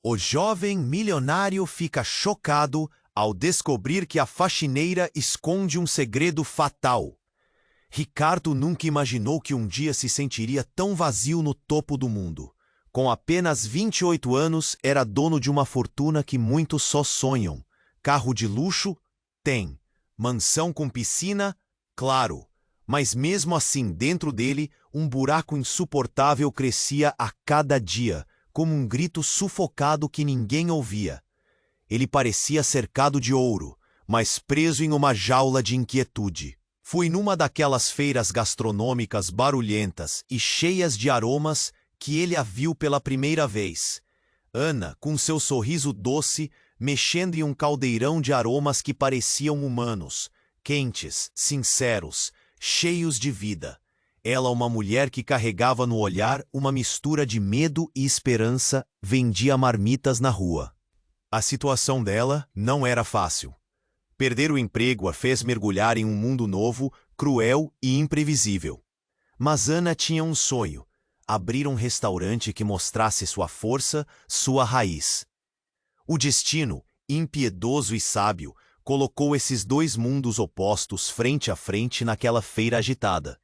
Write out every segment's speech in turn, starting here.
O jovem milionário fica chocado ao descobrir que a faxineira esconde um segredo fatal. Ricardo nunca imaginou que um dia se sentiria tão vazio no topo do mundo. Com apenas 28 anos, era dono de uma fortuna que muitos só sonham. Carro de luxo? Tem. Mansão com piscina? Claro. Mas mesmo assim, dentro dele, um buraco insuportável crescia a cada dia, como um grito sufocado que ninguém ouvia. Ele parecia cercado de ouro, mas preso em uma jaula de inquietude. Fui numa daquelas feiras gastronômicas barulhentas e cheias de aromas que ele a viu pela primeira vez. Ana, com seu sorriso doce, mexendo em um caldeirão de aromas que pareciam humanos, quentes, sinceros, cheios de vida. Ela, uma mulher que carregava no olhar uma mistura de medo e esperança, vendia marmitas na rua. A situação dela não era fácil. Perder o emprego a fez mergulhar em um mundo novo, cruel e imprevisível. Mas Ana tinha um sonho: abrir um restaurante que mostrasse sua força, sua raiz. O destino, impiedoso e sábio, colocou esses dois mundos opostos frente a frente naquela feira agitada.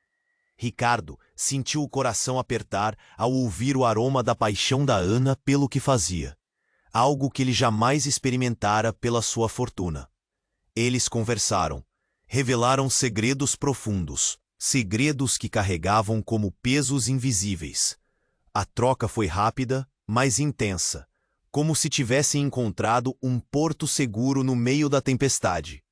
Ricardo sentiu o coração apertar ao ouvir o aroma da paixão da Ana pelo que fazia, algo que ele jamais experimentara pela sua fortuna. Eles conversaram, revelaram segredos profundos, segredos que carregavam como pesos invisíveis. A troca foi rápida, mas intensa, como se tivessem encontrado um porto seguro no meio da tempestade.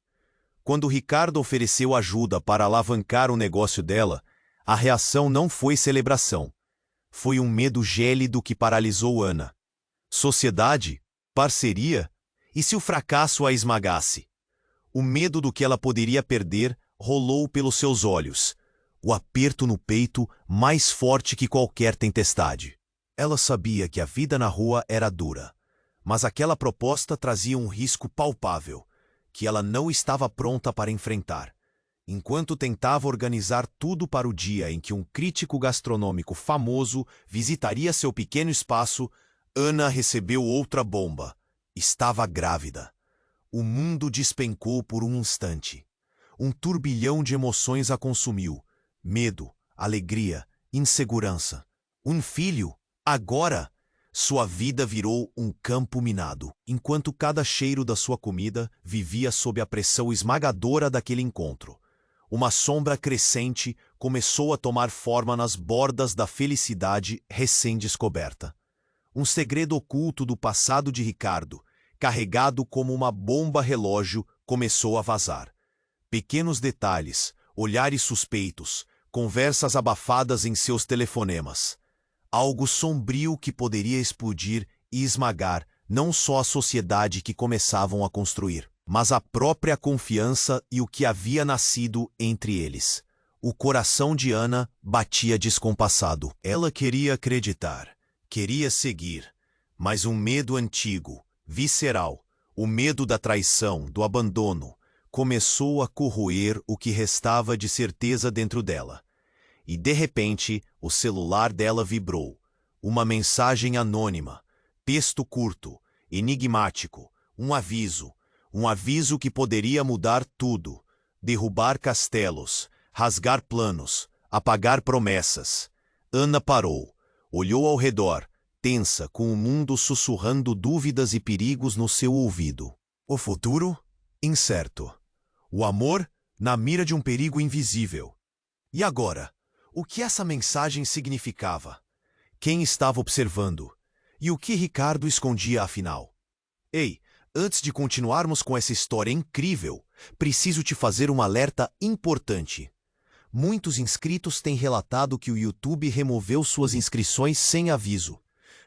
Quando Ricardo ofereceu ajuda para alavancar o negócio dela, a reação não foi celebração. Foi um medo gélido que paralisou Ana. Sociedade? Parceria? E se o fracasso a esmagasse? O medo do que ela poderia perder rolou pelos seus olhos, o aperto no peito mais forte que qualquer tempestade. Ela sabia que a vida na rua era dura, mas aquela proposta trazia um risco palpável, que ela não estava pronta para enfrentar. Enquanto tentava organizar tudo para o dia em que um crítico gastronômico famoso visitaria seu pequeno espaço, Ana recebeu outra bomba. Estava grávida. O mundo despencou por um instante. Um turbilhão de emoções a consumiu. Medo, alegria, insegurança. Um filho? Agora? Sua vida virou um campo minado, enquanto cada cheiro da sua comida vivia sob a pressão esmagadora daquele encontro. Uma sombra crescente começou a tomar forma nas bordas da felicidade recém-descoberta. Um segredo oculto do passado de Ricardo, carregado como uma bomba-relógio, começou a vazar. Pequenos detalhes, olhares suspeitos, conversas abafadas em seus telefonemas. Algo sombrio que poderia explodir e esmagar não só a sociedade que começavam a construir, mas a própria confiança e o que havia nascido entre eles. O coração de Ana batia descompassado. Ela queria acreditar, queria seguir, mas um medo antigo, visceral, o medo da traição, do abandono, começou a corroer o que restava de certeza dentro dela. E de repente, o celular dela vibrou. Uma mensagem anônima, texto curto, enigmático, um aviso que poderia mudar tudo, derrubar castelos, rasgar planos, apagar promessas. Ana parou, olhou ao redor, tensa, com o mundo sussurrando dúvidas e perigos no seu ouvido. O futuro? Incerto. O amor? Na mira de um perigo invisível. E agora? O que essa mensagem significava? Quem estava observando? E o que Ricardo escondia afinal? Ei, antes de continuarmos com essa história incrível, preciso te fazer um alerta importante. Muitos inscritos têm relatado que o YouTube removeu suas inscrições sem aviso.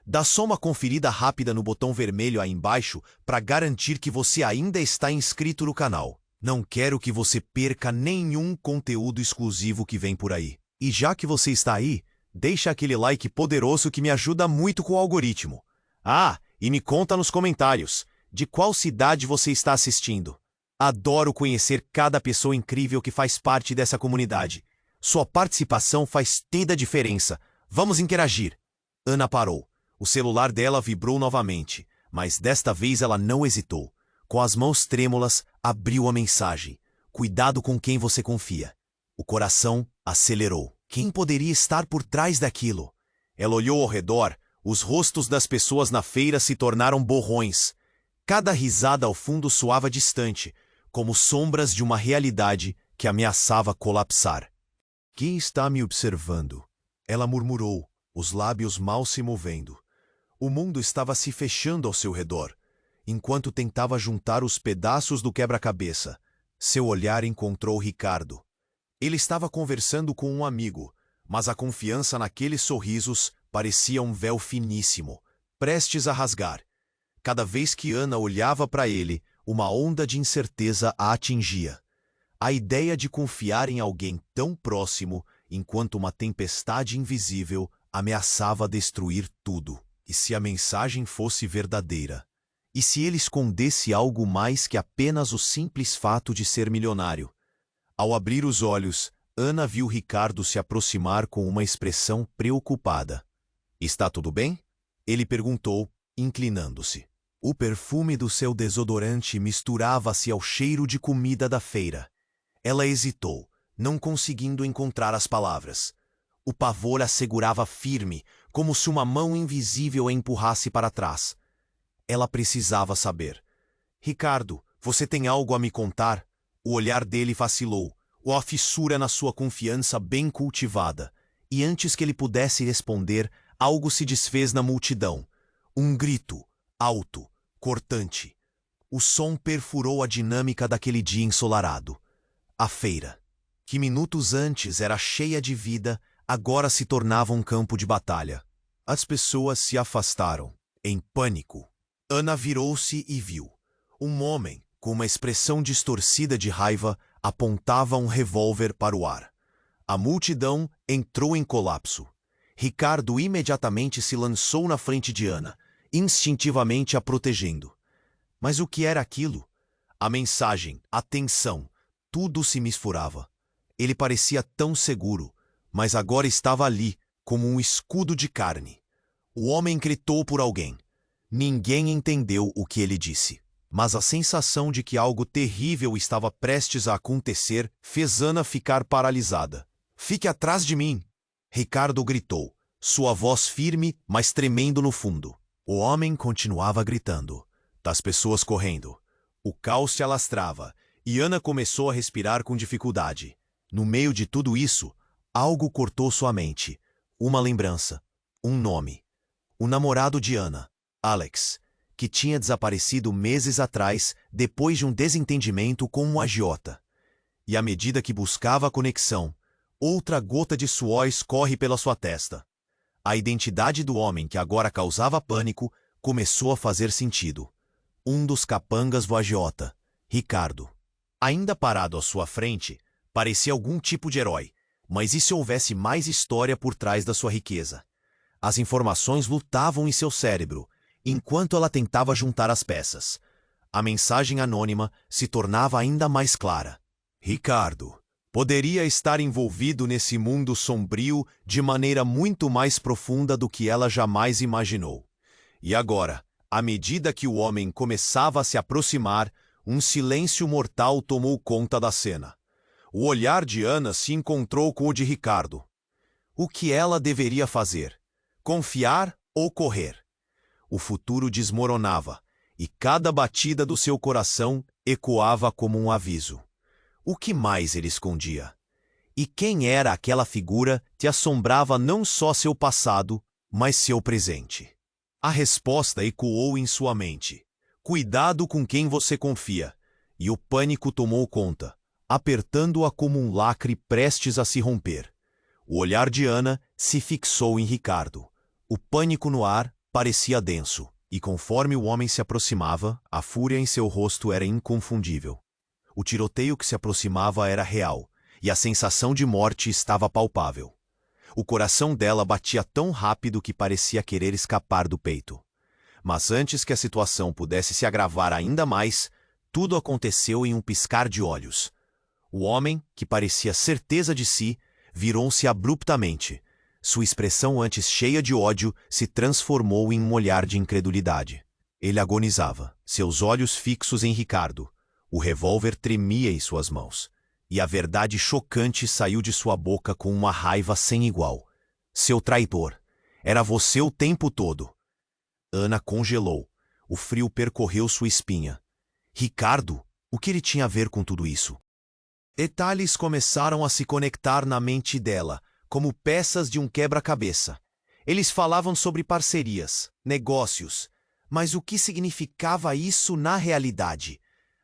Dá só uma conferida rápida no botão vermelho aí embaixo para garantir que você ainda está inscrito no canal. Não quero que você perca nenhum conteúdo exclusivo que vem por aí. E já que você está aí, deixa aquele like poderoso que me ajuda muito com o algoritmo. Ah, e me conta nos comentários, de qual cidade você está assistindo. Adoro conhecer cada pessoa incrível que faz parte dessa comunidade. Sua participação faz toda a diferença. Vamos interagir. Ana parou. O celular dela vibrou novamente, mas desta vez ela não hesitou. Com as mãos trêmulas, abriu a mensagem. Cuidado com quem você confia. O coração acelerou. Quem poderia estar por trás daquilo? Ela olhou ao redor. Os rostos das pessoas na feira se tornaram borrões. Cada risada ao fundo soava distante, como sombras de uma realidade que ameaçava colapsar. Quem está me observando? Ela murmurou, os lábios mal se movendo. O mundo estava se fechando ao seu redor, enquanto tentava juntar os pedaços do quebra-cabeça. Seu olhar encontrou Ricardo. Ele estava conversando com um amigo, mas a confiança naqueles sorrisos parecia um véu finíssimo, prestes a rasgar. Cada vez que Ana olhava para ele, uma onda de incerteza a atingia. A ideia de confiar em alguém tão próximo, enquanto uma tempestade invisível ameaçava destruir tudo. E se a mensagem fosse verdadeira? E se ele escondesse algo mais que apenas o simples fato de ser milionário? Ao abrir os olhos, Ana viu Ricardo se aproximar com uma expressão preocupada. Está tudo bem? Ele perguntou, inclinando-se. O perfume do seu desodorante misturava-se ao cheiro de comida da feira. Ela hesitou, não conseguindo encontrar as palavras. O pavor a segurava firme, como se uma mão invisível a empurrasse para trás. Ela precisava saber. Ricardo, você tem algo a me contar? O olhar dele vacilou, a fissura na sua confiança bem cultivada. E antes que ele pudesse responder, algo se desfez na multidão. Um grito, alto, cortante. O som perfurou a dinâmica daquele dia ensolarado. A feira, que minutos antes era cheia de vida, agora se tornava um campo de batalha. As pessoas se afastaram, em pânico. Ana virou-se e viu. Um homem, com uma expressão distorcida de raiva, apontava um revólver para o ar. A multidão entrou em colapso. Ricardo imediatamente se lançou na frente de Ana, instintivamente a protegendo. Mas o que era aquilo? A mensagem, a tensão, tudo se misturava. Ele parecia tão seguro, mas agora estava ali, como um escudo de carne. O homem gritou por alguém. Ninguém entendeu o que ele disse. Mas a sensação de que algo terrível estava prestes a acontecer fez Ana ficar paralisada. Fique atrás de mim! Ricardo gritou, sua voz firme, mas tremendo no fundo. O homem continuava gritando, das pessoas correndo. O caos se alastrava, e Ana começou a respirar com dificuldade. No meio de tudo isso, algo cortou sua mente. Uma lembrança, um nome. O namorado de Ana, Alex, que tinha desaparecido meses atrás depois de um desentendimento com um agiota. E à medida que buscava a conexão, outra gota de suor escorre pela sua testa. A identidade do homem que agora causava pânico começou a fazer sentido. Um dos capangas do agiota, Ricardo. Ainda parado à sua frente, parecia algum tipo de herói, mas e se houvesse mais história por trás da sua riqueza? As informações lutavam em seu cérebro, enquanto ela tentava juntar as peças. A mensagem anônima se tornava ainda mais clara. Ricardo poderia estar envolvido nesse mundo sombrio de maneira muito mais profunda do que ela jamais imaginou. E agora, à medida que o homem começava a se aproximar, um silêncio mortal tomou conta da cena. O olhar de Ana se encontrou com o de Ricardo. O que ela deveria fazer? Confiar ou correr? O futuro desmoronava, e cada batida do seu coração ecoava como um aviso. O que mais ele escondia? E quem era aquela figura que assombrava não só seu passado, mas seu presente? A resposta ecoou em sua mente. Cuidado com quem você confia. E o pânico tomou conta, apertando-a como um lacre prestes a se romper. O olhar de Ana se fixou em Ricardo. O pânico no ar parecia denso, e conforme o homem se aproximava, a fúria em seu rosto era inconfundível. O tiroteio que se aproximava era real, e a sensação de morte estava palpável. O coração dela batia tão rápido que parecia querer escapar do peito. Mas antes que a situação pudesse se agravar ainda mais, tudo aconteceu em um piscar de olhos. O homem, que parecia certeza de si, virou-se abruptamente. Sua expressão antes cheia de ódio se transformou em um olhar de incredulidade. Ele agonizava, seus olhos fixos em Ricardo. O revólver tremia em suas mãos. E a verdade chocante saiu de sua boca com uma raiva sem igual. Seu traidor. Era você o tempo todo. Ana congelou. O frio percorreu sua espinha. Ricardo? O que ele tinha a ver com tudo isso? Detalhes começaram a se conectar na mente dela, como peças de um quebra-cabeça. Eles falavam sobre parcerias, negócios. Mas o que significava isso na realidade?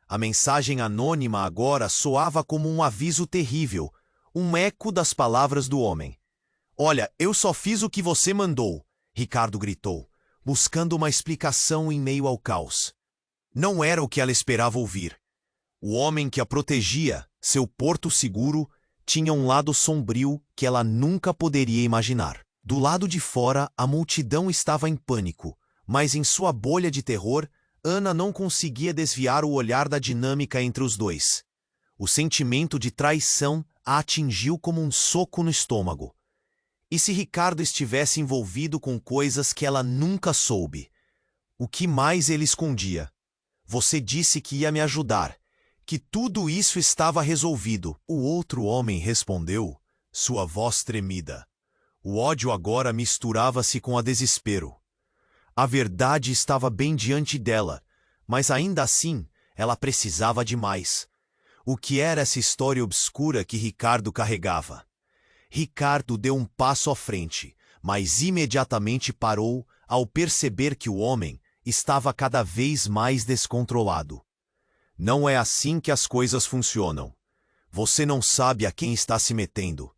A mensagem anônima agora soava como um aviso terrível, um eco das palavras do homem. Olha, eu só fiz o que você mandou, Ricardo gritou, buscando uma explicação em meio ao caos. Não era o que ela esperava ouvir. O homem que a protegia, seu porto seguro, tinha um lado sombrio que ela nunca poderia imaginar. Do lado de fora, a multidão estava em pânico, mas em sua bolha de terror, Ana não conseguia desviar o olhar da dinâmica entre os dois. O sentimento de traição a atingiu como um soco no estômago. E se Ricardo estivesse envolvido com coisas que ela nunca soube? O que mais ele escondia? Você disse que ia me ajudar, que tudo isso estava resolvido. O outro homem respondeu, sua voz tremida. O ódio agora misturava-se com a desespero. A verdade estava bem diante dela, mas ainda assim ela precisava de mais. O que era essa história obscura que Ricardo carregava? Ricardo deu um passo à frente, mas imediatamente parou ao perceber que o homem estava cada vez mais descontrolado. Não é assim que as coisas funcionam. Você não sabe a quem está se metendo,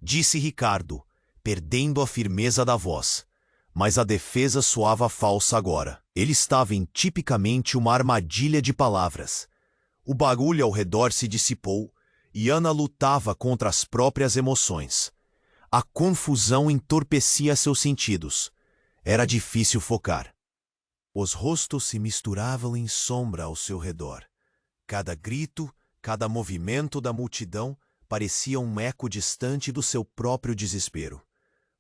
disse Ricardo, perdendo a firmeza da voz. Mas a defesa soava falsa agora. Ele estava em tipicamente uma armadilha de palavras. O barulho ao redor se dissipou e Ana lutava contra as próprias emoções. A confusão entorpecia seus sentidos. Era difícil focar. Os rostos se misturavam em sombra ao seu redor. Cada grito, cada movimento da multidão parecia um eco distante do seu próprio desespero.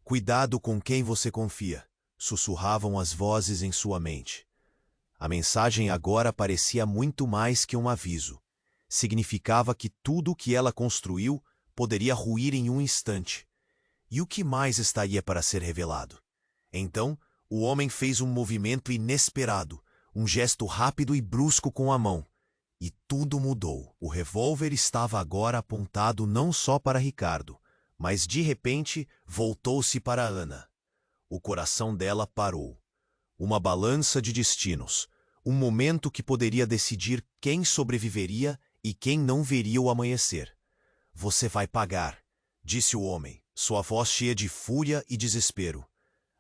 Cuidado com quem você confia, sussurravam as vozes em sua mente. A mensagem agora parecia muito mais que um aviso. Significava que tudo o que ela construiu poderia ruir em um instante. E o que mais estaria para ser revelado? Então, o homem fez um movimento inesperado, um gesto rápido e brusco com a mão. E tudo mudou. O revólver estava agora apontado não só para Ricardo, mas de repente voltou-se para Ana. O coração dela parou. Uma balança de destinos, um momento que poderia decidir quem sobreviveria e quem não veria o amanhecer. Você vai pagar, disse o homem, sua voz cheia de fúria e desespero.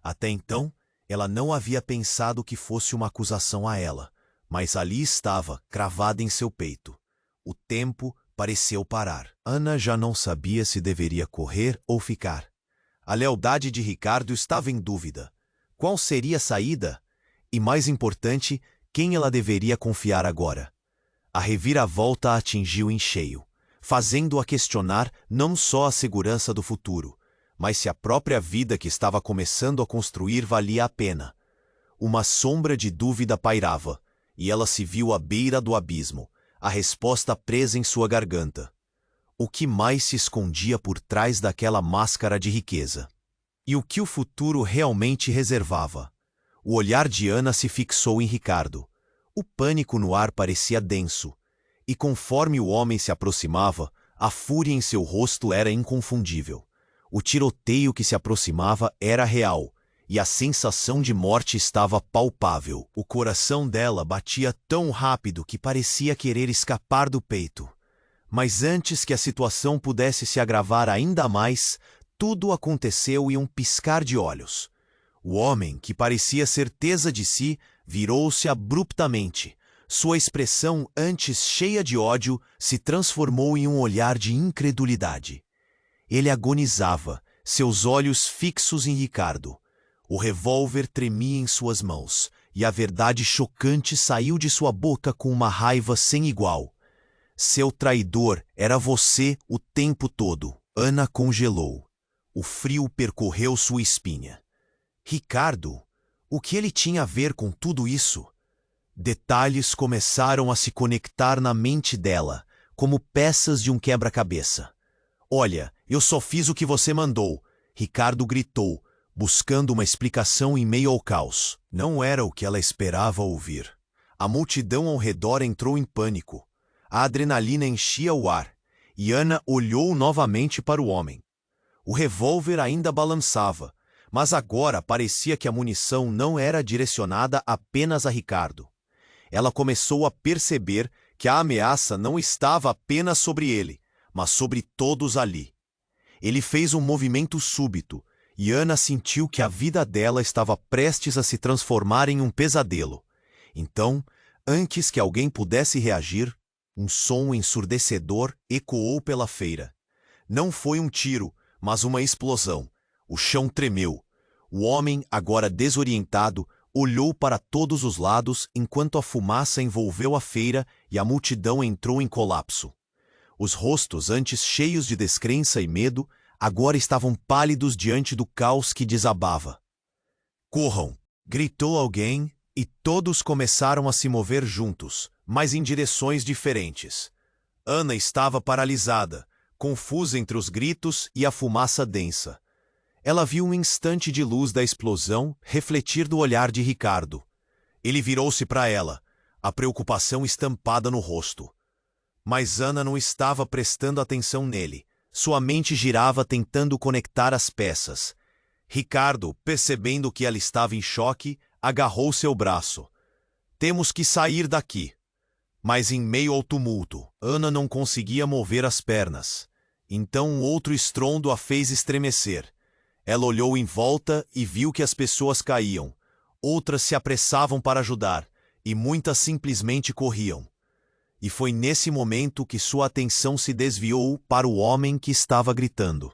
Até então, ela não havia pensado que fosse uma acusação a ela, mas ali estava, cravada em seu peito. O tempo pareceu parar. Ana já não sabia se deveria correr ou ficar. A lealdade de Ricardo estava em dúvida. Qual seria a saída? E mais importante, quem ela deveria confiar agora? A reviravolta a atingiu em cheio, fazendo-a questionar não só a segurança do futuro, mas se a própria vida que estava começando a construir valia a pena. Uma sombra de dúvida pairava, e ela se viu à beira do abismo, a resposta presa em sua garganta. O que mais se escondia por trás daquela máscara de riqueza? E o que o futuro realmente reservava? O olhar de Ana se fixou em Ricardo. O pânico no ar parecia denso, e conforme o homem se aproximava, a fúria em seu rosto era inconfundível. O tiroteio que se aproximava era real, e a sensação de morte estava palpável. O coração dela batia tão rápido que parecia querer escapar do peito. Mas antes que a situação pudesse se agravar ainda mais, tudo aconteceu em um piscar de olhos. O homem, que parecia certeza de si, virou-se abruptamente. Sua expressão, antes cheia de ódio, se transformou em um olhar de incredulidade. Ele agonizava, seus olhos fixos em Ricardo. O revólver tremia em suas mãos, e a verdade chocante saiu de sua boca com uma raiva sem igual. Seu traidor era você o tempo todo. Ana congelou. O frio percorreu sua espinha. Ricardo, o que ele tinha a ver com tudo isso? Detalhes começaram a se conectar na mente dela, como peças de um quebra-cabeça. Olha, eu só fiz o que você mandou, Ricardo gritou, buscando uma explicação em meio ao caos. Não era o que ela esperava ouvir. A multidão ao redor entrou em pânico. A adrenalina enchia o ar, e Ana olhou novamente para o homem. O revólver ainda balançava, mas agora parecia que a munição não era direcionada apenas a Ricardo. Ela começou a perceber que a ameaça não estava apenas sobre ele, mas sobre todos ali. Ele fez um movimento súbito, e Ana sentiu que a vida dela estava prestes a se transformar em um pesadelo. Então, antes que alguém pudesse reagir, um som ensurdecedor ecoou pela feira. Não foi um tiro, mas uma explosão. O chão tremeu. O homem, agora desorientado, olhou para todos os lados enquanto a fumaça envolveu a feira e a multidão entrou em colapso. Os rostos, antes cheios de descrença e medo, agora estavam pálidos diante do caos que desabava. "Corram!" gritou alguém, e todos começaram a se mover juntos, mas em direções diferentes. Ana estava paralisada, confusa entre os gritos e a fumaça densa. Ela viu um instante de luz da explosão refletir do olhar de Ricardo. Ele virou-se para ela, a preocupação estampada no rosto. Mas Ana não estava prestando atenção nele. Sua mente girava tentando conectar as peças. Ricardo, percebendo que ela estava em choque, agarrou seu braço. "Temos que sair daqui." Mas em meio ao tumulto, Ana não conseguia mover as pernas. Então um outro estrondo a fez estremecer. Ela olhou em volta e viu que as pessoas caíam. Outras se apressavam para ajudar, e muitas simplesmente corriam. E foi nesse momento que sua atenção se desviou para o homem que estava gritando.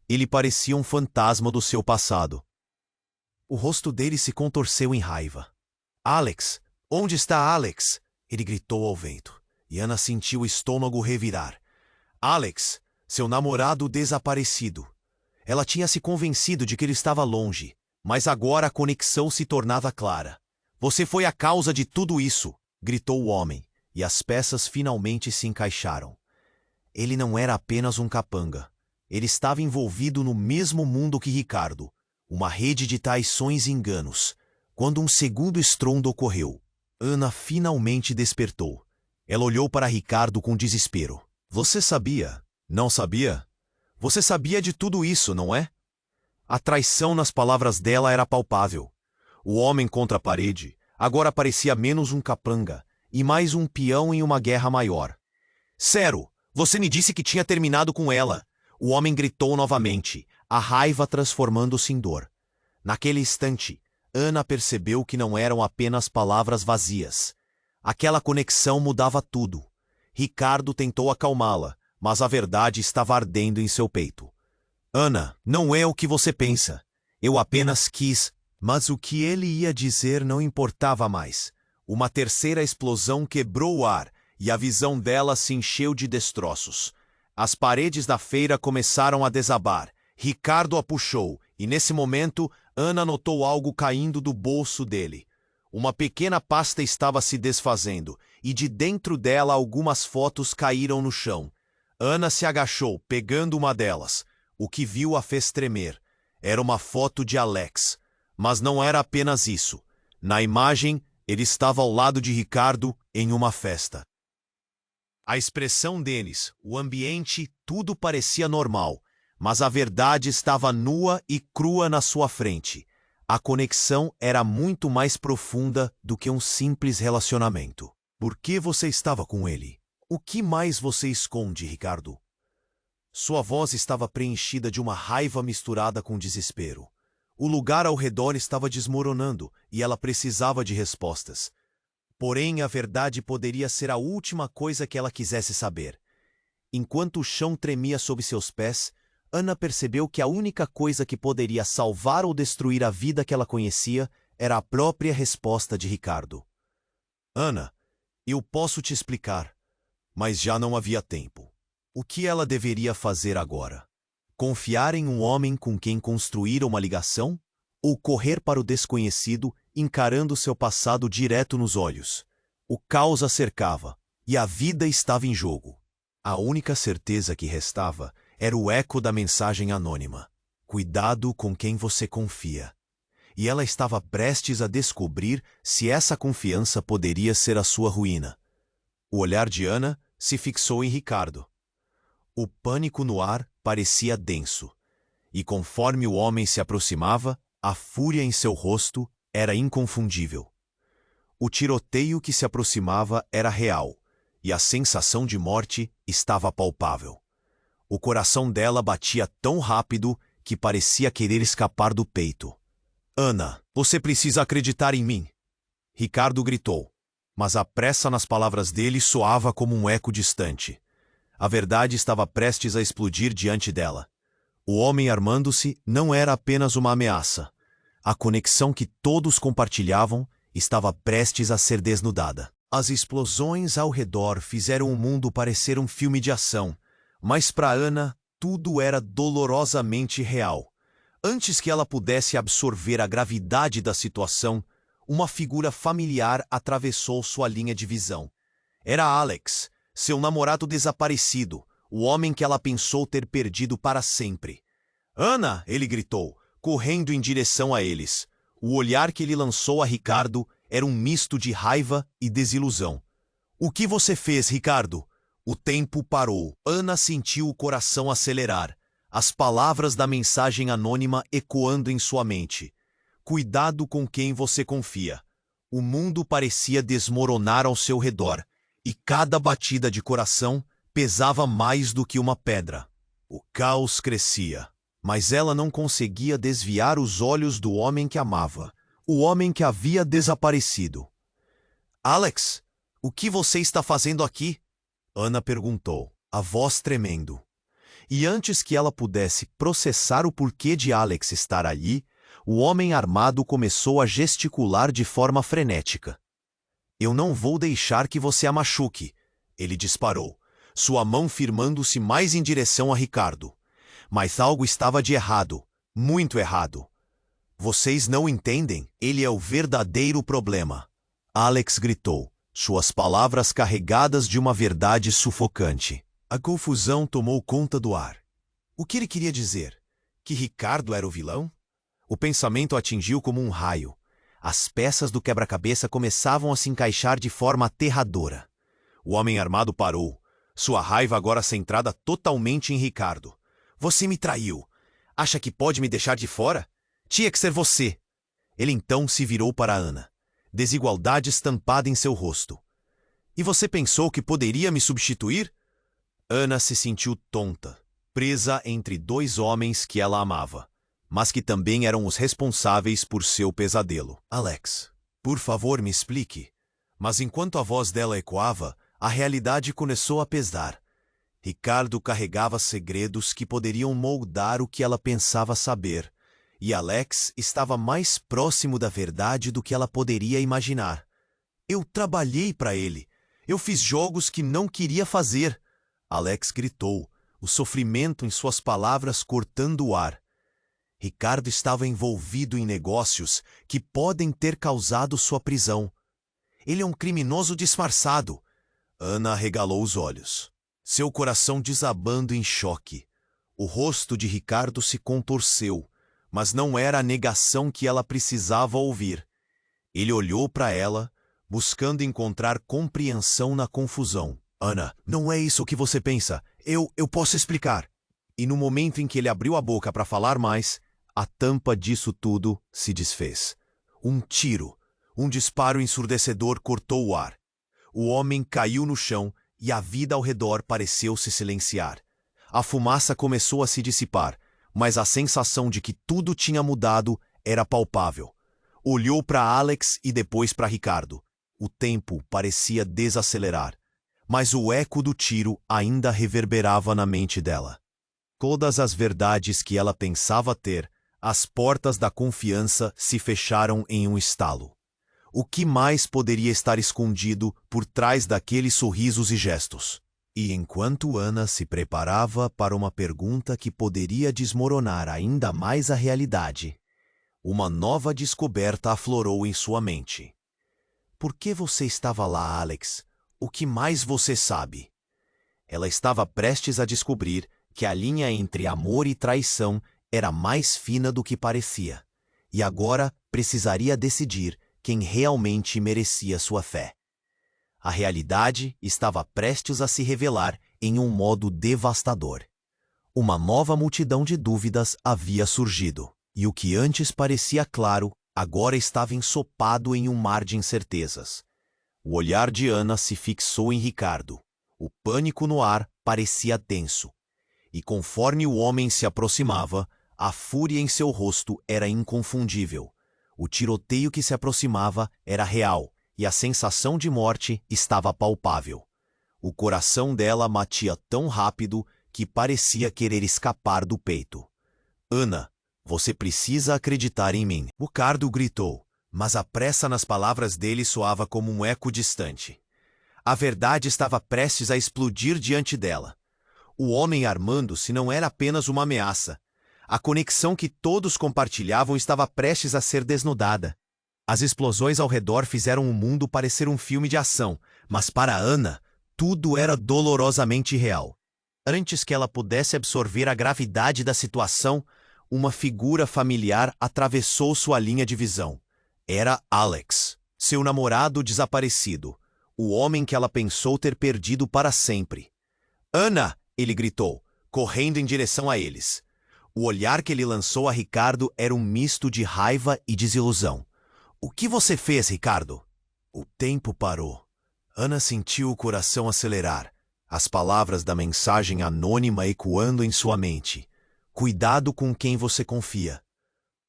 Ele parecia um fantasma do seu passado. O rosto dele se contorceu em raiva. "Alex! Onde está Alex?" Ele gritou ao vento, e Ana sentiu o estômago revirar. Alex, seu namorado desaparecido. Ela tinha se convencido de que ele estava longe, mas agora a conexão se tornava clara. "Você foi a causa de tudo isso!" gritou o homem, e as peças finalmente se encaixaram. Ele não era apenas um capanga. Ele estava envolvido no mesmo mundo que Ricardo, uma rede de traições e enganos. Quando um segundo estrondo ocorreu, Ana finalmente despertou. Ela olhou para Ricardo com desespero. "Você sabia? Não sabia? Você sabia de tudo isso, não é?" A traição nas palavras dela era palpável. O homem contra a parede agora parecia menos um capanga e mais um peão em uma guerra maior. "Sério, você me disse que tinha terminado com ela." O homem gritou novamente, a raiva transformando-se em dor. Naquele instante, Ana percebeu que não eram apenas palavras vazias. Aquela conexão mudava tudo. Ricardo tentou acalmá-la, mas a verdade estava ardendo em seu peito. "Ana, não é o que você pensa. Eu apenas quis..." Mas o que ele ia dizer não importava mais. Uma terceira explosão quebrou o ar, e a visão dela se encheu de destroços. As paredes da feira começaram a desabar. Ricardo a puxou, e nesse momento, Ana notou algo caindo do bolso dele. Uma pequena pasta estava se desfazendo, e de dentro dela algumas fotos caíram no chão. Ana se agachou, pegando uma delas. O que viu a fez tremer. Era uma foto de Alex. Mas não era apenas isso. Na imagem, ele estava ao lado de Ricardo em uma festa. A expressão deles, o ambiente, tudo parecia normal, mas a verdade estava nua e crua na sua frente. A conexão era muito mais profunda do que um simples relacionamento. "Por que você estava com ele? O que mais você esconde, Ricardo?" Sua voz estava preenchida de uma raiva misturada com desespero. O lugar ao redor estava desmoronando e ela precisava de respostas. Porém, a verdade poderia ser a última coisa que ela quisesse saber. Enquanto o chão tremia sob seus pés, Ana percebeu que a única coisa que poderia salvar ou destruir a vida que ela conhecia era a própria resposta de Ricardo. "Ana, eu posso te explicar." Mas já não havia tempo. O que ela deveria fazer agora? Confiar em um homem com quem construir uma ligação? Ou correr para o desconhecido, encarando seu passado direto nos olhos? O caos a cercava, e a vida estava em jogo. A única certeza que restava era o eco da mensagem anônima. Cuidado com quem você confia. E ela estava prestes a descobrir se essa confiança poderia ser a sua ruína. O olhar de Ana se fixou em Ricardo. O pânico no ar parecia denso, e conforme o homem se aproximava, a fúria em seu rosto era inconfundível. O tiroteio que se aproximava era real, e a sensação de morte estava palpável. O coração dela batia tão rápido que parecia querer escapar do peito. Ana, você precisa acreditar em mim! Ricardo gritou, mas a pressa nas palavras dele soava como um eco distante. A verdade estava prestes a explodir diante dela. O homem armando-se não era apenas uma ameaça. A conexão que todos compartilhavam estava prestes a ser desnudada. As explosões ao redor fizeram o mundo parecer um filme de ação, mas para Ana tudo era dolorosamente real. Antes que ela pudesse absorver a gravidade da situação, uma figura familiar atravessou sua linha de visão. Era Alex, seu namorado desaparecido, o homem que ela pensou ter perdido para sempre. Ana! Ele gritou, correndo em direção a eles. O olhar que ele lançou a Ricardo era um misto de raiva e desilusão. O que você fez, Ricardo? O tempo parou. Ana sentiu o coração acelerar, as palavras da mensagem anônima ecoando em sua mente. Cuidado com quem você confia. O mundo parecia desmoronar ao seu redor, e cada batida de coração pesava mais do que uma pedra. O caos crescia, mas ela não conseguia desviar os olhos do homem que amava, o homem que havia desaparecido. Alex, o que você está fazendo aqui? Ana perguntou, a voz tremendo. E antes que ela pudesse processar o porquê de Alex estar ali, o homem armado começou a gesticular de forma frenética. Eu não vou deixar que você a machuque, ele disparou, sua mão firmando-se mais em direção a Ricardo. Mas algo estava de errado, muito errado. Vocês não entendem? Ele é o verdadeiro problema. Alex gritou, suas palavras carregadas de uma verdade sufocante. A confusão tomou conta do ar. O que ele queria dizer? Que Ricardo era o vilão? O pensamento atingiu como um raio. As peças do quebra-cabeça começavam a se encaixar de forma aterradora. O homem armado parou, sua raiva agora centrada totalmente em Ricardo. Você me traiu. Acha que pode me deixar de fora? Tinha que ser você. Ele então se virou para Ana, desigualdade estampada em seu rosto. E você pensou que poderia me substituir? Ana se sentiu tonta, presa entre dois homens que ela amava, mas que também eram os responsáveis por seu pesadelo. Alex, por favor, me explique. Mas enquanto a voz dela ecoava, a realidade começou a pesar. Ricardo carregava segredos que poderiam moldar o que ela pensava saber, e Alex estava mais próximo da verdade do que ela poderia imaginar. Eu trabalhei para ele. Eu fiz jogos que não queria fazer. Alex gritou, o sofrimento em suas palavras cortando o ar. Ricardo estava envolvido em negócios que podem ter causado sua prisão. Ele é um criminoso disfarçado. Ana arregalou os olhos, seu coração desabando em choque. O rosto de Ricardo se contorceu, mas não era a negação que ela precisava ouvir. Ele olhou para ela, buscando encontrar compreensão na confusão. Ana, não é isso que você pensa. Eu posso explicar. E no momento em que ele abriu a boca para falar mais, a tampa disso tudo se desfez. Um tiro, um disparo ensurdecedor cortou o ar. O homem caiu no chão e a vida ao redor pareceu se silenciar. A fumaça começou a se dissipar, mas a sensação de que tudo tinha mudado era palpável. Olhou para Alex e depois para Ricardo. O tempo parecia desacelerar, mas o eco do tiro ainda reverberava na mente dela. Todas as verdades que ela pensava ter, as portas da confiança se fecharam em um estalo. O que mais poderia estar escondido por trás daqueles sorrisos e gestos? E enquanto Ana se preparava para uma pergunta que poderia desmoronar ainda mais a realidade, uma nova descoberta aflorou em sua mente. Por que você estava lá, Alex? O que mais você sabe? Ela estava prestes a descobrir que a linha entre amor e traição era mais fina do que parecia, e agora precisaria decidir quem realmente merecia sua fé. A realidade estava prestes a se revelar em um modo devastador. Uma nova multidão de dúvidas havia surgido, e o que antes parecia claro, agora estava ensopado em um mar de incertezas. O olhar de Ana se fixou em Ricardo. O pânico no ar parecia tenso, e conforme o homem se aproximava, a fúria em seu rosto era inconfundível. O tiroteio que se aproximava era real, e a sensação de morte estava palpável. O coração dela batia tão rápido que parecia querer escapar do peito. Ana, você precisa acreditar em mim, Ricardo gritou, mas a pressa nas palavras dele soava como um eco distante. A verdade estava prestes a explodir diante dela. O homem armando-se não era apenas uma ameaça. A conexão que todos compartilhavam estava prestes a ser desnudada. As explosões ao redor fizeram o mundo parecer um filme de ação, mas para Ana, tudo era dolorosamente real. Antes que ela pudesse absorver a gravidade da situação, uma figura familiar atravessou sua linha de visão. Era Alex, seu namorado desaparecido, o homem que ela pensou ter perdido para sempre. Ana! Ele gritou, correndo em direção a eles. O olhar que ele lançou a Ricardo era um misto de raiva e desilusão. O que você fez, Ricardo? O tempo parou. Ana sentiu o coração acelerar, as palavras da mensagem anônima ecoando em sua mente. Cuidado com quem você confia.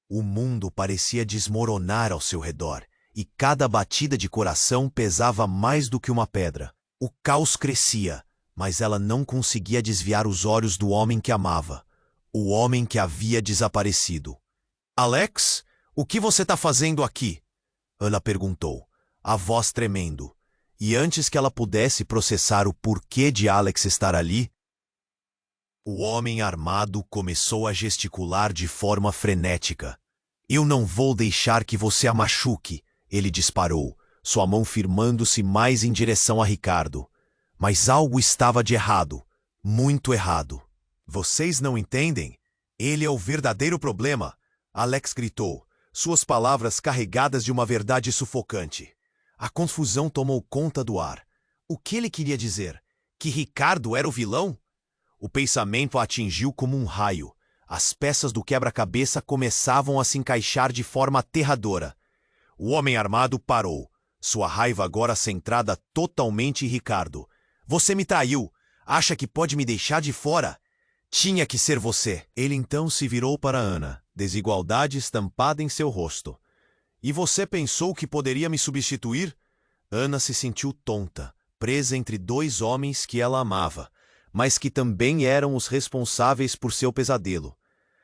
O mundo parecia desmoronar ao seu redor, e cada batida de coração pesava mais do que uma pedra. O caos crescia, mas ela não conseguia desviar os olhos do homem que amava, o homem que havia desaparecido. Alex, o que você está fazendo aqui? Ana perguntou, a voz tremendo, e antes que ela pudesse processar o porquê de Alex estar ali, o homem armado começou a gesticular de forma frenética. Eu não vou deixar que você a machuque, ele disparou, sua mão firmando-se mais em direção a Ricardo. Mas algo estava de errado, muito errado. Vocês não entendem? Ele é o verdadeiro problema, Alex gritou, suas palavras carregadas de uma verdade sufocante. A confusão tomou conta do ar. O que ele queria dizer? Que Ricardo era o vilão? O pensamento a atingiu como um raio. As peças do quebra-cabeça começavam a se encaixar de forma aterradora. O homem armado parou, sua raiva agora centrada totalmente em Ricardo. Você me traiu. Acha que pode me deixar de fora? Tinha que ser você. Ele então se virou para Ana, desigualdade estampada em seu rosto. E você pensou que poderia me substituir? Ana se sentiu tonta, presa entre dois homens que ela amava, mas que também eram os responsáveis por seu pesadelo.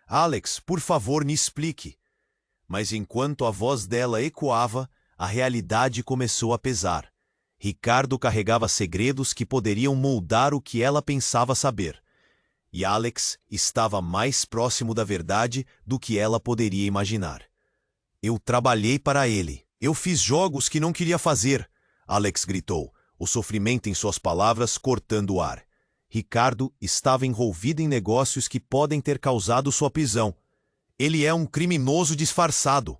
Alex, por favor, me explique. Mas enquanto a voz dela ecoava, a realidade começou a pesar. Ricardo carregava segredos que poderiam moldar o que ela pensava saber. E Alex estava mais próximo da verdade do que ela poderia imaginar. Eu trabalhei para ele. Eu fiz jogos que não queria fazer, Alex gritou, o sofrimento em suas palavras cortando o ar. Ricardo estava envolvido em negócios que podem ter causado sua prisão. Ele é um criminoso disfarçado.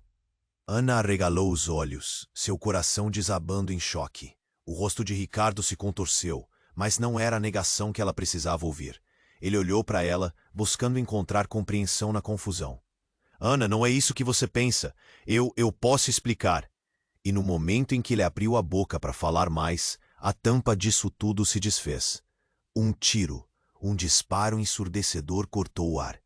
Ana arregalou os olhos, seu coração desabando em choque. O rosto de Ricardo se contorceu, mas não era a negação que ela precisava ouvir. Ele olhou para ela, buscando encontrar compreensão na confusão. Ana, não é isso que você pensa. Eu posso explicar. E no momento em que ele abriu a boca para falar mais, a tampa disso tudo se desfez. Um tiro, um disparo ensurdecedor cortou o ar.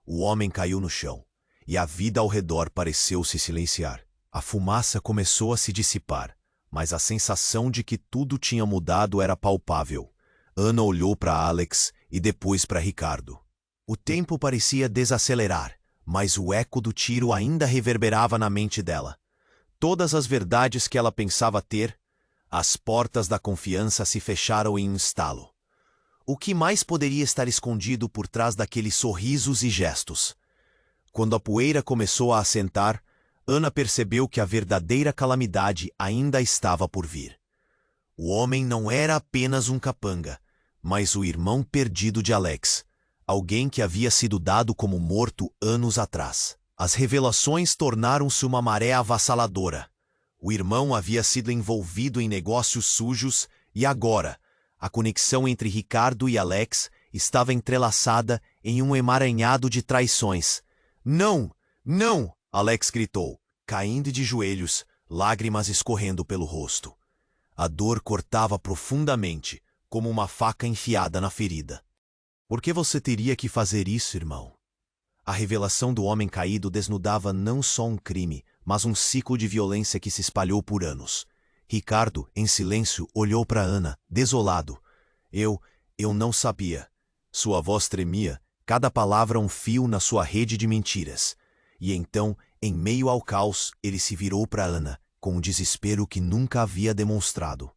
O homem caiu no chão, e a vida ao redor pareceu se silenciar. A fumaça começou a se dissipar, mas a sensação de que tudo tinha mudado era palpável. Ana olhou para Alex e depois para Ricardo. O tempo parecia desacelerar, mas o eco do tiro ainda reverberava na mente dela. Todas as verdades que ela pensava ter, as portas da confiança se fecharam em um estalo. O que mais poderia estar escondido por trás daqueles sorrisos e gestos? Quando a poeira começou a assentar, Ana percebeu que a verdadeira calamidade ainda estava por vir. O homem não era apenas um capanga, mas o irmão perdido de Alex, alguém que havia sido dado como morto anos atrás. As revelações tornaram-se uma maré avassaladora. O irmão havia sido envolvido em negócios sujos e agora, a conexão entre Ricardo e Alex estava entrelaçada em um emaranhado de traições. Não! Não! Alex gritou, caindo de joelhos, lágrimas escorrendo pelo rosto. A dor cortava profundamente, como uma faca enfiada na ferida. Por que você teria que fazer isso, irmão? A revelação do homem caído desnudava não só um crime, mas um ciclo de violência que se espalhou por anos. Ricardo, em silêncio, olhou para Ana, desolado. Eu não sabia. Sua voz tremia, cada palavra um fio na sua rede de mentiras. E então, em meio ao caos, ele se virou para Ana, com um desespero que nunca havia demonstrado.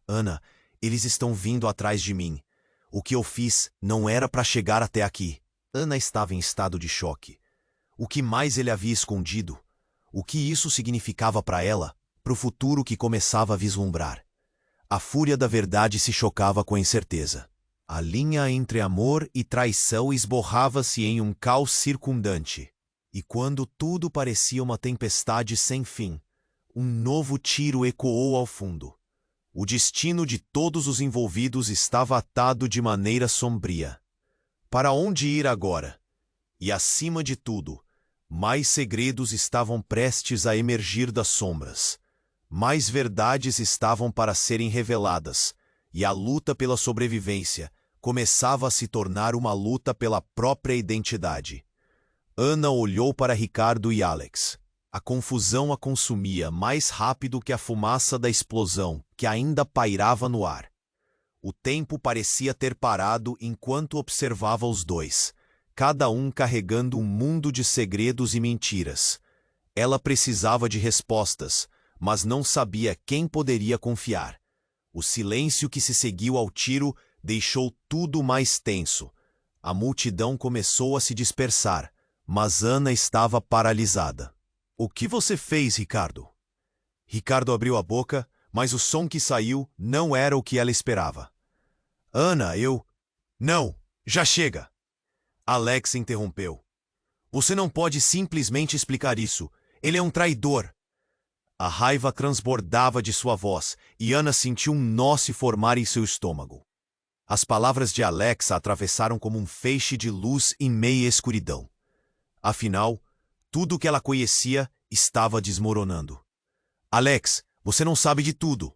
Ana, eles estão vindo atrás de mim. O que eu fiz não era para chegar até aqui. Ana estava em estado de choque. O que mais ele havia escondido? O que isso significava para ela, para o futuro que começava a vislumbrar? A fúria da verdade se chocava com a incerteza. A linha entre amor e traição esborrava-se em um caos circundante. E quando tudo parecia uma tempestade sem fim, um novo tiro ecoou ao fundo. O destino de todos os envolvidos estava atado de maneira sombria. Para onde ir agora? E, acima de tudo, mais segredos estavam prestes a emergir das sombras. Mais verdades estavam para serem reveladas, e a luta pela sobrevivência começava a se tornar uma luta pela própria identidade. Ana olhou para Ricardo e Alex. A confusão a consumia mais rápido que a fumaça da explosão que ainda pairava no ar. O tempo parecia ter parado enquanto observava os dois, cada um carregando um mundo de segredos e mentiras. Ela precisava de respostas, mas não sabia quem poderia confiar. O silêncio que se seguiu ao tiro deixou tudo mais tenso. A multidão começou a se dispersar, mas Ana estava paralisada. O que você fez, Ricardo? Ricardo abriu a boca, mas o som que saiu não era o que ela esperava. Ana, Não, já chega! Alex interrompeu. Você não pode simplesmente explicar isso. Ele é um traidor. A raiva transbordava de sua voz e Ana sentiu um nó se formar em seu estômago. As palavras de Alex a atravessaram como um feixe de luz em meia escuridão. Afinal, tudo o que ela conhecia estava desmoronando. Alex, você não sabe de tudo.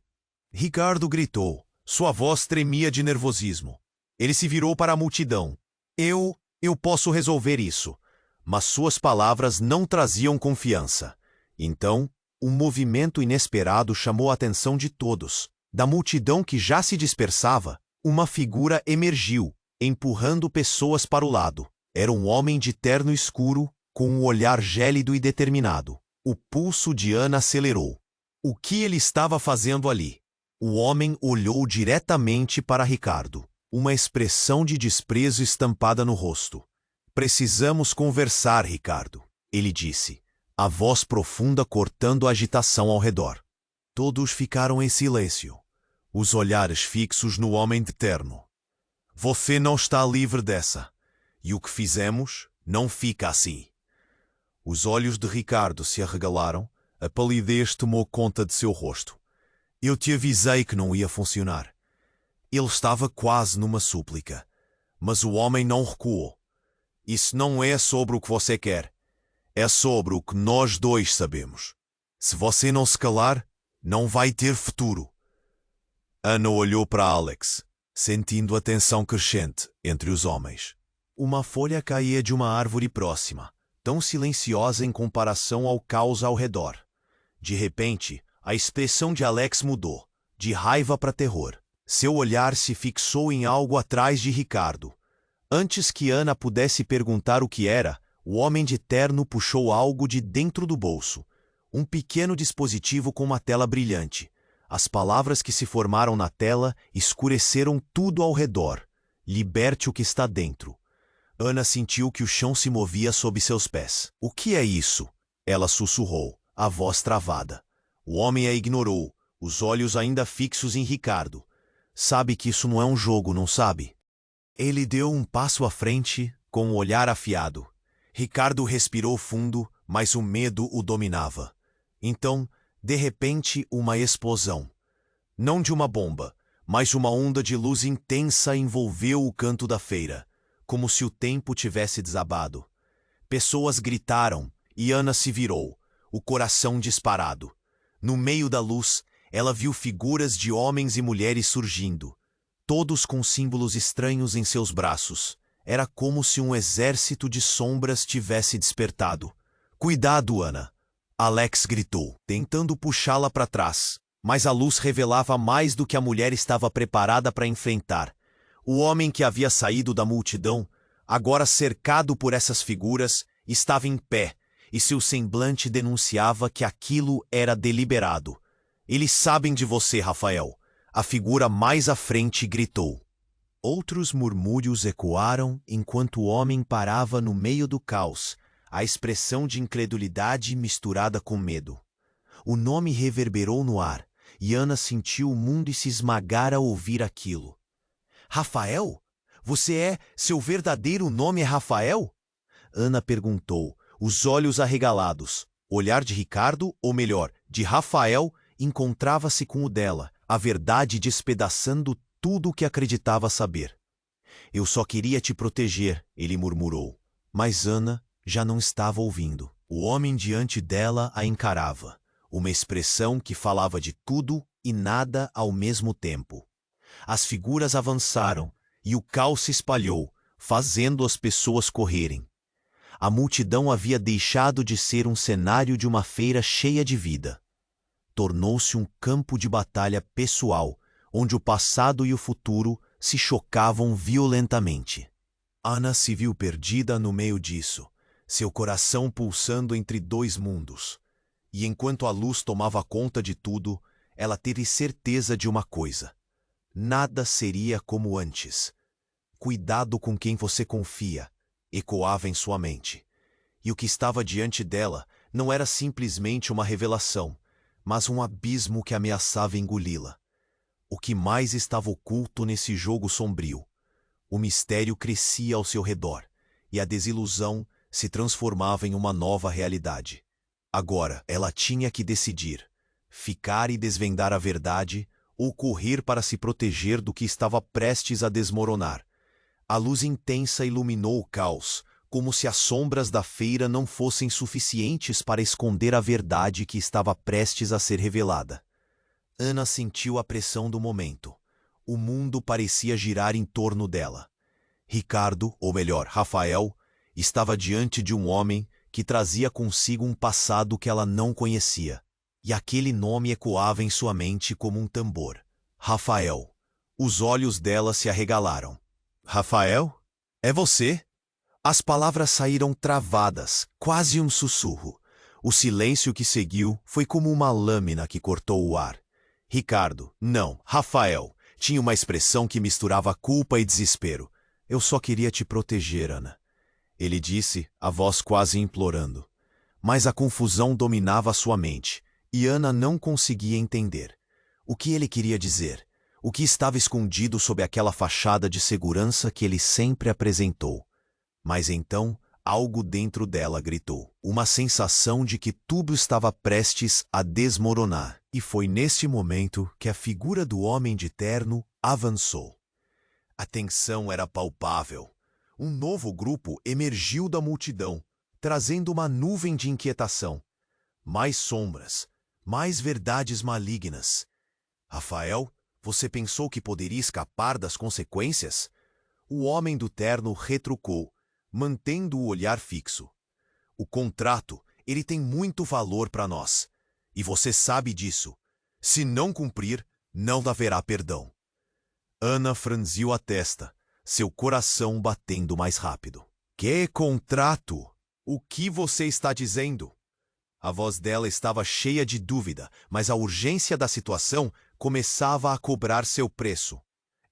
Ricardo gritou. Sua voz tremia de nervosismo. Ele se virou para a multidão. Eu posso resolver isso. Mas suas palavras não traziam confiança. Então, um movimento inesperado chamou a atenção de todos. Da multidão que já se dispersava, uma figura emergiu, empurrando pessoas para o lado. Era um homem de terno escuro, com um olhar gélido e determinado. O pulso de Ana acelerou. O que ele estava fazendo ali? O homem olhou diretamente para Ricardo, uma expressão de desprezo estampada no rosto. Precisamos conversar, Ricardo, ele disse, a voz profunda cortando a agitação ao redor. Todos ficaram em silêncio, os olhares fixos no homem de terno. Você não está livre dessa, e o que fizemos não fica assim. Os olhos de Ricardo se arregalaram, a palidez tomou conta de seu rosto. Eu te avisei que não ia funcionar. Ele estava quase numa súplica, mas o homem não recuou. Isso não é sobre o que você quer. É sobre o que nós dois sabemos. Se você não se calar, não vai ter futuro. Ana olhou para Alex, sentindo a tensão crescente entre os homens. Uma folha caía de uma árvore próxima, tão silenciosa em comparação ao caos ao redor. De repente, a expressão de Alex mudou, de raiva para terror. Seu olhar se fixou em algo atrás de Ricardo. Antes que Ana pudesse perguntar o que era, o homem de terno puxou algo de dentro do bolso. Um pequeno dispositivo com uma tela brilhante. As palavras que se formaram na tela escureceram tudo ao redor. liberte o que está dentro. Ana sentiu que o chão se movia sob seus pés. O que é isso? Ela sussurrou, a voz travada. O homem a ignorou, os olhos ainda fixos em Ricardo. Sabe que isso não é um jogo, não sabe? Ele deu um passo à frente, com o olhar afiado. Ricardo respirou fundo, mas o medo o dominava. Então, de repente, uma explosão. Não de uma bomba, mas uma onda de luz intensa envolveu o canto da feira, como se o tempo tivesse desabado. Pessoas gritaram, e Ana se virou, o coração disparado. No meio da luz, ela viu figuras de homens e mulheres surgindo, todos com símbolos estranhos em seus braços. Era como se um exército de sombras tivesse despertado. Cuidado, Ana! Alex gritou, tentando puxá-la para trás. Mas a luz revelava mais do que a mulher estava preparada para enfrentar. O homem que havia saído da multidão, agora cercado por essas figuras, estava em pé, e seu semblante denunciava que aquilo era deliberado. Eles sabem de você, Rafael. A figura mais à frente gritou. Outros murmúrios ecoaram enquanto o homem parava no meio do caos, a expressão de incredulidade misturada com medo. O nome reverberou no ar, e Ana sentiu o mundo se esmagar ao ouvir aquilo. Rafael? Seu verdadeiro nome é Rafael? Ana perguntou, os olhos arregalados. O olhar de Ricardo, ou melhor, de Rafael, encontrava-se com o dela, a verdade despedaçando tudo o que acreditava saber. Eu só queria te proteger, ele murmurou. Mas Ana já não estava ouvindo. O homem diante dela a encarava. Uma expressão que falava de tudo e nada ao mesmo tempo. As figuras avançaram e o caos se espalhou, fazendo as pessoas correrem. A multidão havia deixado de ser um cenário de uma feira cheia de vida. Tornou-se um campo de batalha pessoal, onde o passado e o futuro se chocavam violentamente. Ana se viu perdida no meio disso, seu coração pulsando entre dois mundos. E enquanto a luz tomava conta de tudo, ela teve certeza de uma coisa. Nada seria como antes. Cuidado com quem você confia, ecoava em sua mente. E o que estava diante dela não era simplesmente uma revelação, mas um abismo que ameaçava engoli-la. O que mais estava oculto nesse jogo sombrio? O mistério crescia ao seu redor, e a desilusão se transformava em uma nova realidade. Agora, ela tinha que decidir, ficar e desvendar a verdade ou correr para se proteger do que estava prestes a desmoronar. A luz intensa iluminou o caos, como se as sombras da feira não fossem suficientes para esconder a verdade que estava prestes a ser revelada. Ana sentiu a pressão do momento. O mundo parecia girar em torno dela. Ricardo, ou melhor, Rafael, estava diante de um homem que trazia consigo um passado que ela não conhecia. E aquele nome ecoava em sua mente como um tambor. Rafael. Os olhos dela se arregalaram. Rafael? É você? As palavras saíram travadas, quase um sussurro. O silêncio que seguiu foi como uma lâmina que cortou o ar. Ricardo, não, Rafael, tinha uma expressão que misturava culpa e desespero. Eu só queria te proteger, Ana. Ele disse, a voz quase implorando. Mas a confusão dominava sua mente, e Ana não conseguia entender. O que ele queria dizer? O que estava escondido sob aquela fachada de segurança que ele sempre apresentou? Mas então, algo dentro dela gritou. Uma sensação de que tudo estava prestes a desmoronar. E foi neste momento que a figura do homem de terno avançou. A tensão era palpável. Um novo grupo emergiu da multidão, trazendo uma nuvem de inquietação. Mais sombras, mais verdades malignas. Rafael, você pensou que poderia escapar das consequências? O homem do terno retrucou, mantendo o olhar fixo. O contrato, ele tem muito valor para nós. E você sabe disso. Se não cumprir, não haverá perdão. Ana franziu a testa, seu coração batendo mais rápido. Que contrato? O que você está dizendo? A voz dela estava cheia de dúvida, mas a urgência da situação começava a cobrar seu preço.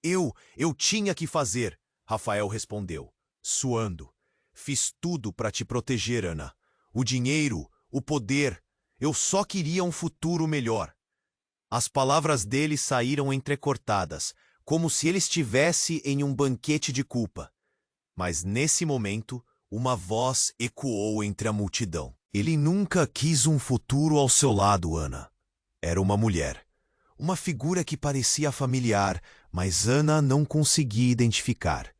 Eu tinha que fazer. Rafael respondeu, suando. Fiz tudo para te proteger, Ana. O dinheiro, o poder. Eu só queria um futuro melhor. As palavras dele saíram entrecortadas, como se ele estivesse em um banquete de culpa. Mas nesse momento, uma voz ecoou entre a multidão. Ele nunca quis um futuro ao seu lado, Ana. Era uma mulher. Uma figura que parecia familiar, mas Ana não conseguia identificar.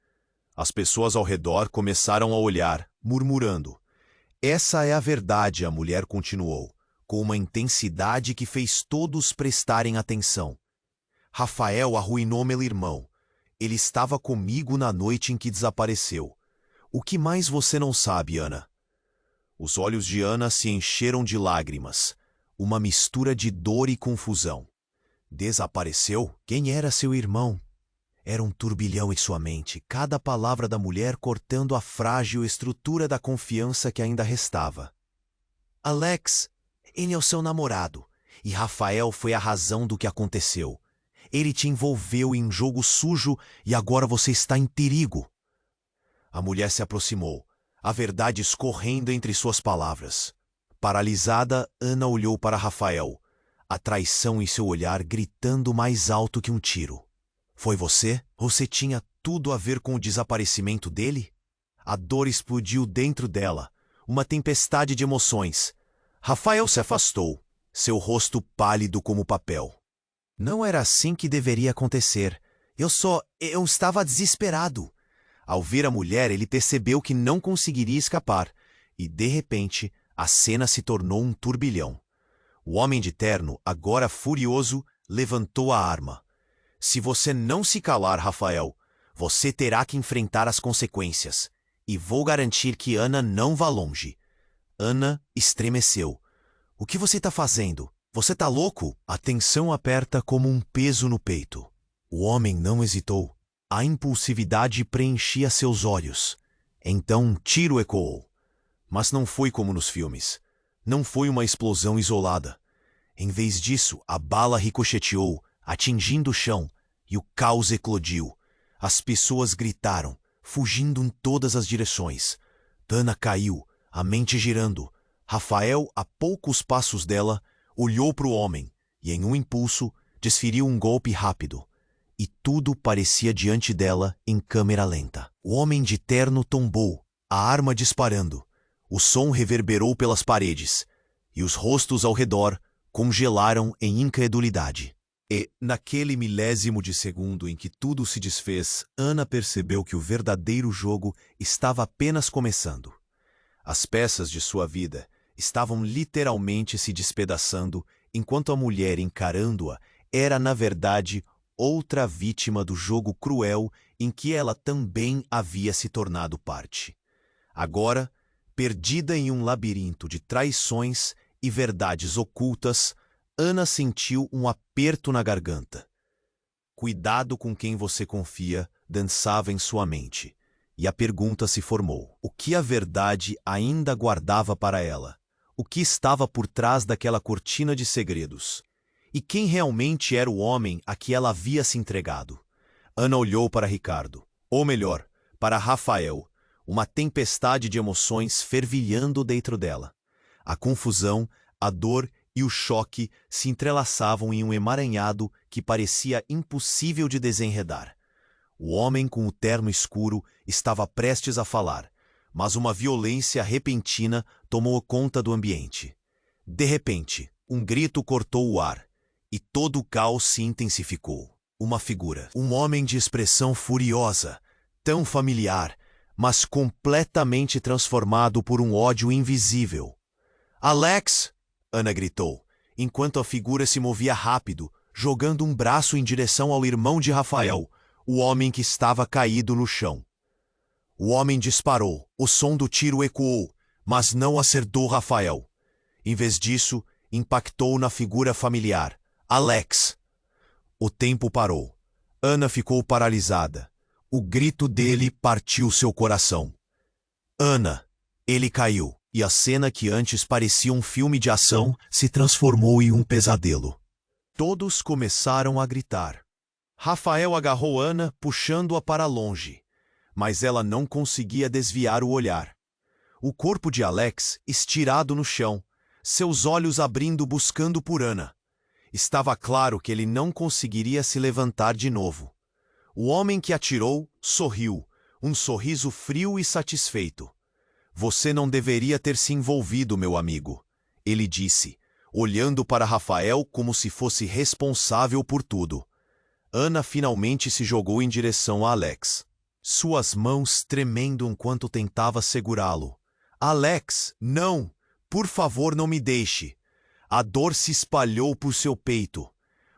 As pessoas ao redor começaram a olhar, murmurando. Essa é a verdade, a mulher continuou, com uma intensidade que fez todos prestarem atenção. Rafael arruinou meu irmão. Ele estava comigo na noite em que desapareceu. O que mais você não sabe, Ana? Os olhos de Ana se encheram de lágrimas, uma mistura de dor e confusão. Desapareceu? Quem era seu irmão? Era um turbilhão em sua mente, cada palavra da mulher cortando a frágil estrutura da confiança que ainda restava. Alex, ele é o seu namorado, e Rafael foi a razão do que aconteceu. Ele te envolveu em um jogo sujo e agora você está em perigo. A mulher se aproximou, a verdade escorrendo entre suas palavras. Paralisada, Ana olhou para Rafael, a traição em seu olhar gritando mais alto que um tiro. Foi você? Você tinha tudo a ver com o desaparecimento dele? A dor explodiu dentro dela, uma tempestade de emoções. Rafael se afastou, seu rosto pálido como papel. Não era assim que deveria acontecer. Eu estava desesperado. Ao ver a mulher, ele percebeu que não conseguiria escapar, e de repente, a cena se tornou um turbilhão. O homem de terno, agora furioso, levantou a arma. Se você não se calar, Rafael, você terá que enfrentar as consequências. E vou garantir que Ana não vá longe. Ana estremeceu. O que você está fazendo? Você está louco? A tensão aperta como um peso no peito. O homem não hesitou. A impulsividade preenchia seus olhos. Então um tiro ecoou. Mas não foi como nos filmes. Não foi uma explosão isolada. Em vez disso, a bala ricocheteou, atingindo o chão, e o caos eclodiu. As pessoas gritaram, fugindo em todas as direções. Ana caiu, a mente girando. Rafael, a poucos passos dela, olhou para o homem e, em um impulso, desferiu um golpe rápido. E tudo parecia diante dela em câmera lenta. O homem de terno tombou, a arma disparando. O som reverberou pelas paredes, e os rostos ao redor congelaram em incredulidade. E, naquele milésimo de segundo em que tudo se desfez, Ana percebeu que o verdadeiro jogo estava apenas começando. As peças de sua vida estavam literalmente se despedaçando, enquanto a mulher encarando-a era, na verdade, outra vítima do jogo cruel em que ela também havia se tornado parte. Agora, perdida em um labirinto de traições e verdades ocultas, Ana sentiu um aperto na garganta. Cuidado com quem você confia dançava em sua mente, e a pergunta se formou. O que a verdade ainda guardava para ela? O que estava por trás daquela cortina de segredos? E quem realmente era o homem a que ela havia se entregado? Ana olhou para Ricardo, ou melhor, para Rafael, uma tempestade de emoções fervilhando dentro dela. A confusão, a dor e o choque se entrelaçavam em um emaranhado que parecia impossível de desenredar. O homem com o terno escuro estava prestes a falar, mas uma violência repentina tomou conta do ambiente. De repente, um grito cortou o ar, e todo o caos se intensificou. Uma figura, um homem de expressão furiosa, tão familiar, mas completamente transformado por um ódio invisível. Alex! Ana gritou, enquanto a figura se movia rápido, jogando um braço em direção ao irmão de Rafael, o homem que estava caído no chão. O homem disparou, o som do tiro ecoou, mas não acertou Rafael. Em vez disso, impactou na figura familiar, Alex. O tempo parou. Ana ficou paralisada. O grito dele partiu seu coração. Ana! Ele caiu. E a cena que antes parecia um filme de ação se transformou em um pesadelo. Todos começaram a gritar. Rafael agarrou Ana, puxando-a para longe. mas ela não conseguia desviar o olhar. O corpo de Alex, estirado no chão, seus olhos abrindo buscando por Ana. Estava claro que ele não conseguiria se levantar de novo. O homem que atirou sorriu, um sorriso frio e satisfeito. Você não deveria ter se envolvido, meu amigo, ele disse, olhando para Rafael como se fosse responsável por tudo. Ana finalmente se jogou em direção a Alex, suas mãos tremendo enquanto tentava segurá-lo. Alex, não! Por favor, não me deixe! A dor se espalhou por seu peito.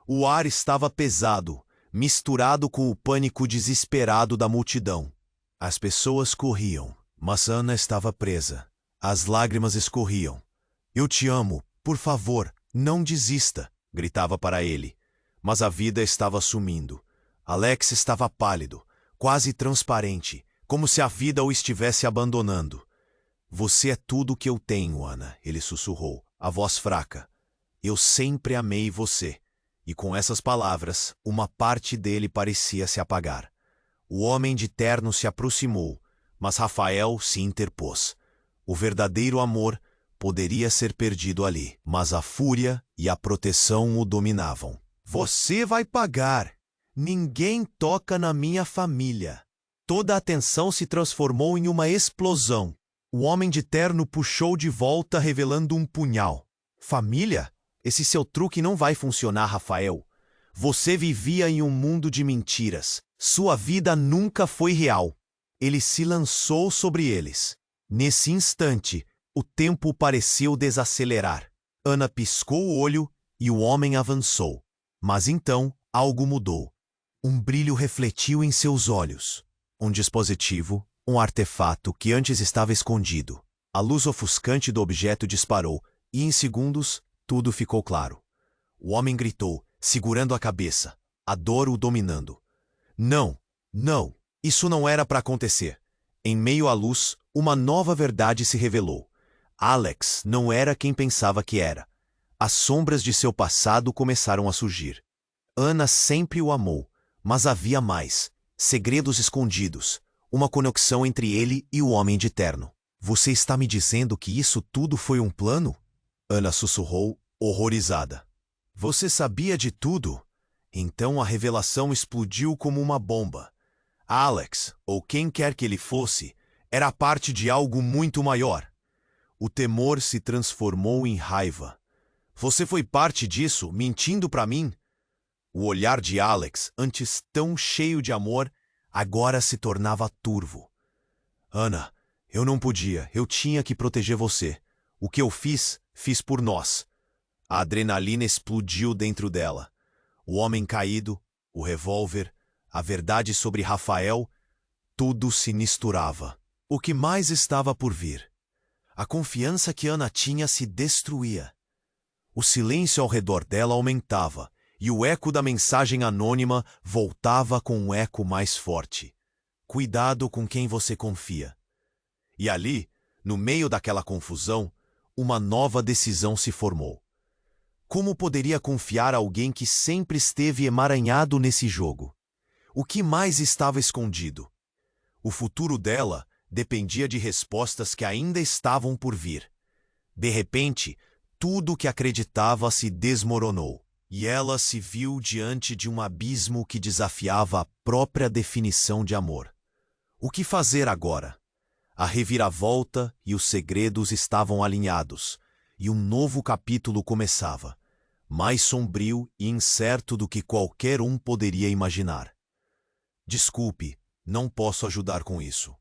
O ar estava pesado, misturado com o pânico desesperado da multidão. As pessoas corriam, mas Ana estava presa. As lágrimas escorriam. Eu te amo, por favor, não desista, gritava para ele. Mas a vida estava sumindo. Alex estava pálido, quase transparente, como se a vida o estivesse abandonando. Você é tudo o que eu tenho, Ana, ele sussurrou, a voz fraca. Eu sempre amei você. E com essas palavras, uma parte dele parecia se apagar. O homem de terno se aproximou, mas Rafael se interpôs. O verdadeiro amor poderia ser perdido ali, mas a fúria e a proteção o dominavam. Você vai pagar! Ninguém toca na minha família! Toda a tensão se transformou em uma explosão. O homem de terno puxou de volta, revelando um punhal. Família? Esse seu truque não vai funcionar, Rafael. Você vivia em um mundo de mentiras. Sua vida nunca foi real. Ele se lançou sobre eles. Nesse instante, o tempo pareceu desacelerar. Ana piscou o olho e o homem avançou. Mas então, algo mudou. Um brilho refletiu em seus olhos. Um dispositivo, um artefato que antes estava escondido. A luz ofuscante do objeto disparou e, em segundos, tudo ficou claro. O homem gritou, segurando a cabeça, a dor o dominando. Não, não, isso não era para acontecer. Em meio à luz, uma nova verdade se revelou. Alex não era quem pensava que era. As sombras de seu passado começaram a surgir. Ana sempre o amou, mas havia mais, segredos escondidos, uma conexão entre ele e o homem de terno. Você está me dizendo que isso tudo foi um plano? Ana sussurrou, horrorizada. Você sabia de tudo? Então a revelação explodiu como uma bomba. Alex, ou quem quer que ele fosse, era parte de algo muito maior. O temor se transformou em raiva. Você foi parte disso, mentindo para mim? O olhar de Alex, antes tão cheio de amor, agora se tornava turvo. Ana, eu não podia, eu tinha que proteger você. O que eu fiz, fiz por nós. A adrenalina explodiu dentro dela. O homem caído, o revólver, a verdade sobre Rafael, tudo se misturava. O que mais estava por vir? A confiança que Ana tinha se destruía. O silêncio ao redor dela aumentava, e o eco da mensagem anônima voltava com um eco mais forte. Cuidado com quem você confia. E ali, no meio daquela confusão, uma nova decisão se formou. Como poderia confiar a alguém que sempre esteve emaranhado nesse jogo? O que mais estava escondido? O futuro dela dependia de respostas que ainda estavam por vir. De repente, tudo o que acreditava se desmoronou. E ela se viu diante de um abismo que desafiava a própria definição de amor. O que fazer agora? A reviravolta e os segredos estavam alinhados, e um novo capítulo começava, mais sombrio e incerto do que qualquer um poderia imaginar. Desculpe, não posso ajudar com isso.